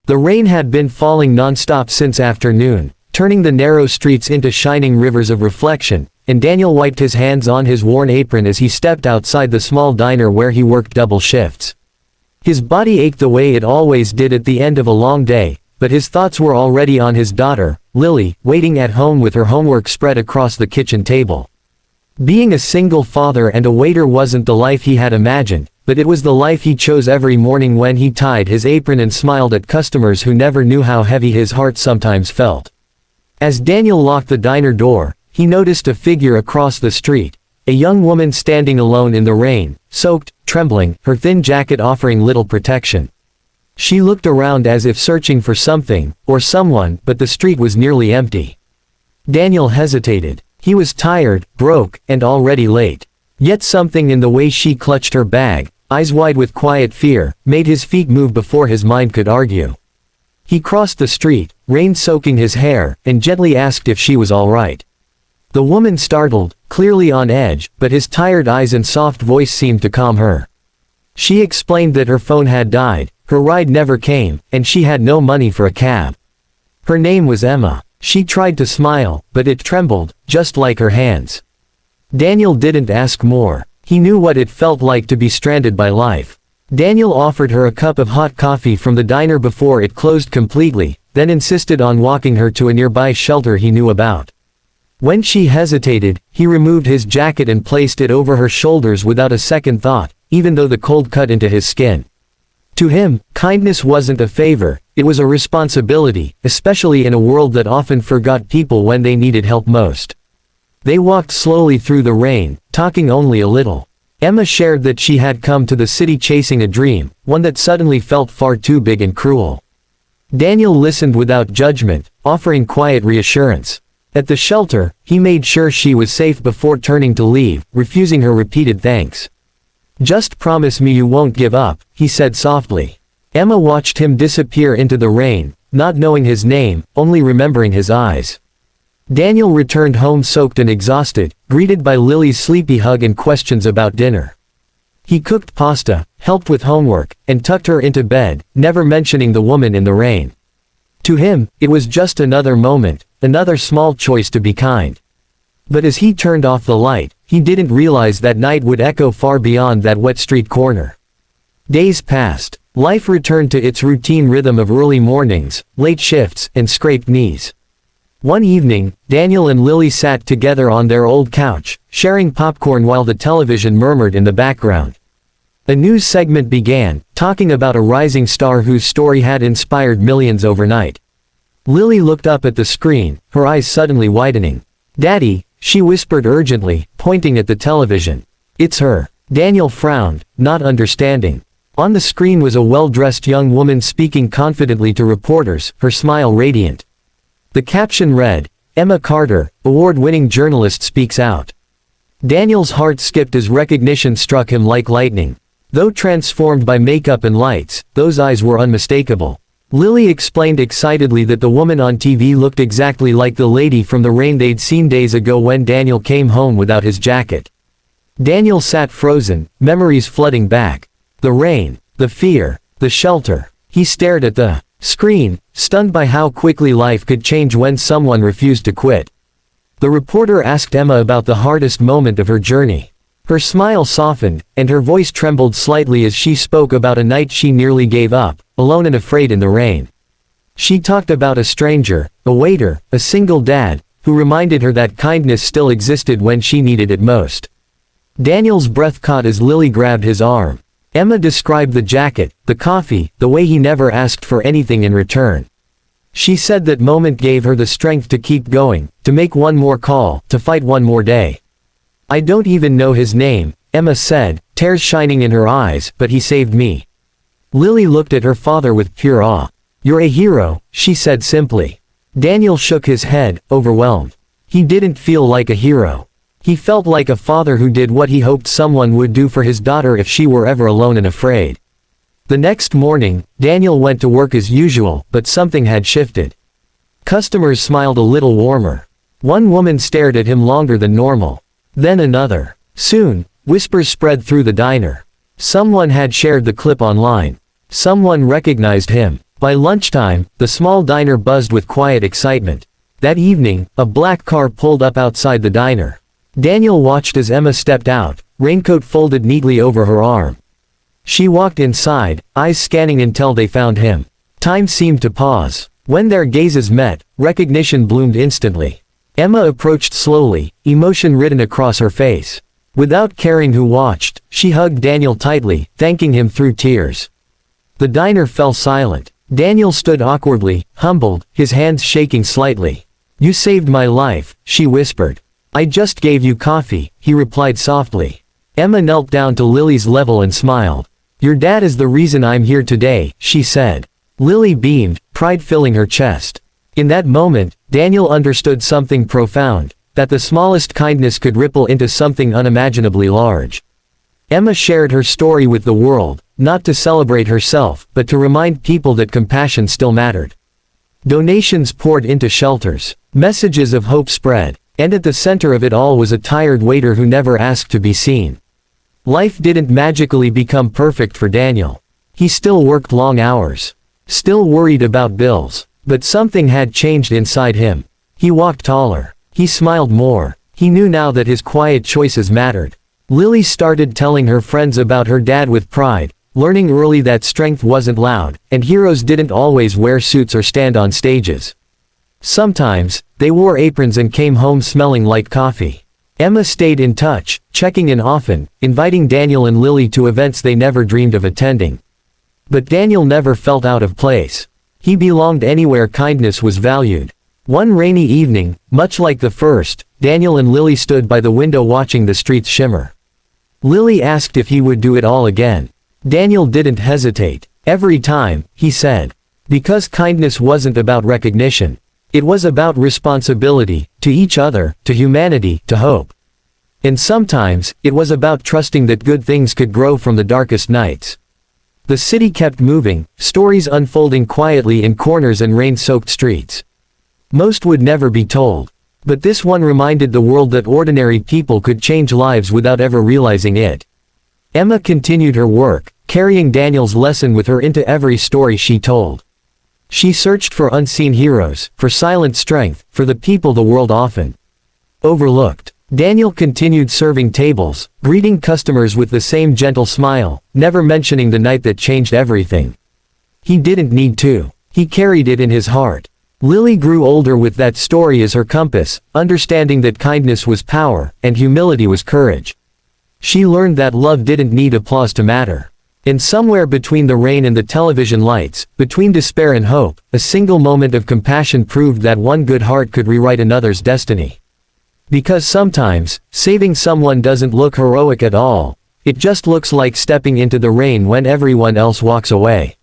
The rain had been falling non-stop since afternoon, turning the narrow streets into shining rivers of reflection, and Daniel wiped his hands on his worn apron as he stepped outside the small diner where he worked double shifts. His body ached the way it always did at the end of a long day, but his thoughts were already on his daughter, Lily, waiting at home with her homework spread across the kitchen table. Being a single father and a waiter wasn't the life he had imagined, but it was the life he chose every morning when he tied his apron and smiled at customers who never knew how heavy his heart sometimes felt. As Daniel locked the diner door, he noticed a figure across the street, a young woman standing alone in the rain, soaked, trembling, her thin jacket offering little protection. She looked around as if searching for something, or someone, but the street was nearly empty. Daniel hesitated. He was tired, broke, and already late. Yet something in the way she clutched her bag, eyes wide with quiet fear, made his feet move before his mind could argue. He crossed the street, rain soaking his hair, and gently asked if she was all right. The woman startled, clearly on edge, but his tired eyes and soft voice seemed to calm her. She explained that her phone had died, her ride never came, and she had no money for a cab. Her name was Emma. She tried to smile, but it trembled, just like her hands. Daniel didn't ask more. He knew what it felt like to be stranded by life. Daniel offered her a cup of hot coffee from the diner before it closed completely, then insisted on walking her to a nearby shelter he knew about. When she hesitated, he removed his jacket and placed it over her shoulders without a second thought, even though the cold cut into his skin. To him, kindness wasn't a favor, it was a responsibility, especially in a world that often forgot people when they needed help most. They walked slowly through the rain, talking only a little. Emma shared that she had come to the city chasing a dream, one that suddenly felt far too big and cruel. Daniel listened without judgment, offering quiet reassurance. At the shelter, he made sure she was safe before turning to leave, refusing her repeated thanks. "Just promise me you won't give up," he said softly. Emma watched him disappear into the rain, not knowing his name, only remembering his eyes. Daniel returned home soaked and exhausted, greeted by Lily's sleepy hug and questions about dinner. He cooked pasta, helped with homework, and tucked her into bed, never mentioning the woman in the rain. To him, it was just another moment, another small choice to be kind. But as he turned off the light, he didn't realize that night would echo far beyond that wet street corner. Days passed. Life returned to its routine rhythm of early mornings, late shifts, and scraped knees. One evening, Daniel and Lily sat together on their old couch, sharing popcorn while the television murmured in the background. A news segment began, talking about a rising star whose story had inspired millions overnight. Lily looked up at the screen, her eyes suddenly widening. "Daddy," she whispered urgently, pointing at the television. "It's her." Daniel frowned, not understanding. On the screen was a well-dressed young woman speaking confidently to reporters, her smile radiant. The caption read, "Emma Carter, award-winning journalist speaks out." Daniel's heart skipped as recognition struck him like lightning. Though transformed by makeup and lights, those eyes were unmistakable. Lily explained excitedly that the woman on TV looked exactly like the lady from the rain they'd seen days ago when Daniel came home without his jacket. Daniel sat frozen, memories flooding back. The rain, the fear, the shelter. He stared at the screen, stunned by how quickly life could change when someone refused to quit. The reporter asked Emma about the hardest moment of her journey. Her smile softened, and her voice trembled slightly as she spoke about a night she nearly gave up, alone and afraid in the rain. She talked about a stranger, a waiter, a single dad, who reminded her that kindness still existed when she needed it most. Daniel's breath caught as Lily grabbed his arm. Emma described the jacket, the coffee, the way he never asked for anything in return. She said that moment gave her the strength to keep going, to make one more call, to fight one more day. "I don't even know his name," Emma said, tears shining in her eyes, "but he saved me." Lily looked at her father with pure awe. "You're a hero," she said simply. Daniel shook his head, overwhelmed. He didn't feel like a hero. He felt like a father who did what he hoped someone would do for his daughter if she were ever alone and afraid. The next morning, Daniel went to work as usual, but something had shifted. Customers smiled a little warmer. One woman stared at him longer than normal. Then another. Soon, whispers spread through the diner. Someone had shared the clip online. Someone recognized him. By lunchtime, the small diner buzzed with quiet excitement. That evening, a black car pulled up outside the diner. Daniel watched as Emma stepped out, raincoat folded neatly over her arm. She walked inside, eyes scanning until they found him. Time seemed to pause. When their gazes met, recognition bloomed instantly. Emma approached slowly, emotion written across her face. Without caring who watched, she hugged Daniel tightly, thanking him through tears. The diner fell silent. Daniel stood awkwardly, humbled, his hands shaking slightly. "You saved my life," she whispered. "I just gave you coffee," he replied softly. Emma knelt down to Lily's level and smiled. "Your dad is the reason I'm here today," she said. Lily beamed, pride filling her chest. In that moment, Daniel understood something profound, that the smallest kindness could ripple into something unimaginably large. Emma shared her story with the world, not to celebrate herself, but to remind people that compassion still mattered. Donations poured into shelters. Messages of hope spread. And at the center of it all was a tired waiter who never asked to be seen. Life didn't magically become perfect for Daniel. He still worked long hours. Still worried about bills. But something had changed inside him. He walked taller. He smiled more. He knew now that his quiet choices mattered. Lily started telling her friends about her dad with pride, learning early that strength wasn't loud, and heroes didn't always wear suits or stand on stages. Sometimes, they wore aprons and came home smelling like coffee. Emma stayed in touch, checking in often, inviting Daniel and Lily to events they never dreamed of attending. But Daniel never felt out of place. He belonged anywhere kindness was valued. One rainy evening, much like the first, Daniel and Lily stood by the window watching the streets shimmer. Lily asked if he would do it all again. Daniel didn't hesitate. "Every time," he said. Because kindness wasn't about recognition. It was about responsibility, to each other, to humanity, to hope. And sometimes, it was about trusting that good things could grow from the darkest nights. The city kept moving, stories unfolding quietly in corners and rain-soaked streets. Most would never be told. But this one reminded the world that ordinary people could change lives without ever realizing it. Emma continued her work, carrying Daniel's lesson with her into every story she told. She searched for unseen heroes, for silent strength, for the people the world often overlooked. Daniel continued serving tables, greeting customers with the same gentle smile, never mentioning the night that changed everything. He didn't need to. He carried it in his heart. Lily grew older with that story as her compass, understanding that kindness was power, and humility was courage. She learned that love didn't need applause to matter. And somewhere between the rain and the television lights, between despair and hope, a single moment of compassion proved that one good heart could rewrite another's destiny. Because sometimes, saving someone doesn't look heroic at all. It just looks like stepping into the rain when everyone else walks away.